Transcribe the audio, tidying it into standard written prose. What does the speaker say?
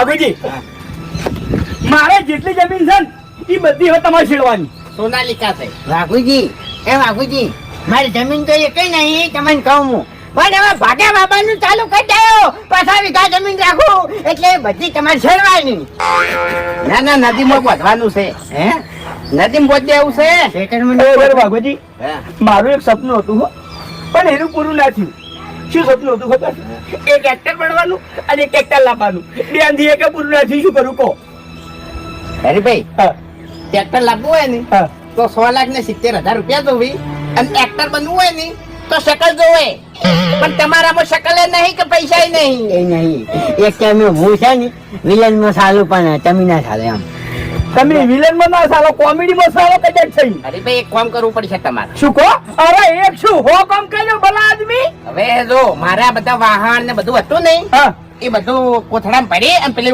બાબુજી મારે જેટલી જમીન છે ને એ બધી હવે તમારે છેડવાની. સોનાલિકા છે. વાઘુજી મારી જમીન તો એ કઈ નહીં તમને કહું હું પણ હવે ભાગ્યા બાબાનું ચાલુ કરી દો 5 વીઘા જમીન રાખું એટલે બધી તમારે છેડવાની. ના ના નદીમાં બોધવાનું છે. હે નદીમાં બોધ દેવું છે. ખેતરમાં બરાબર બાબુજી હા. મારું એક સપનું હતું હો પણ એનું પૂરું ના થયું. શું સપનું હતું ખબર? એક ટ્રેક્ટર બનવાનું અને એક ટ્રેક્ટર લાવવાનું. બે આંધી એક પૂરું ના થયું. શું કરું કહો? હરીભાઈ હા ટ્રેક્ટર લાવવું હોય ને હા તો 6,70,000 રૂપિયા જોવી અને ટ્રેક્ટર બનવું હોય ને તો શકલ જોવે. પણ તમારામાં શકલ નહીં કે પૈસા નહીં. એ નહીં એક ટાઈમે હું છે ને વિલનમાં સાલું પણ તમે ના ચાલે એમ. તમે વિલન માં ના સાલો કોમેડી માં સાલો કદાચ થઈ. હરીભાઈ એક કામ કરવું પડશે તમારે. શું કહો? અરે એક શું હો કામ કર્યો ભલા આદમી. હવે જો મારા બધા વાહન ને બધું હતું નહીં હા એ બધું કોથળામાં ભરી અને પેલી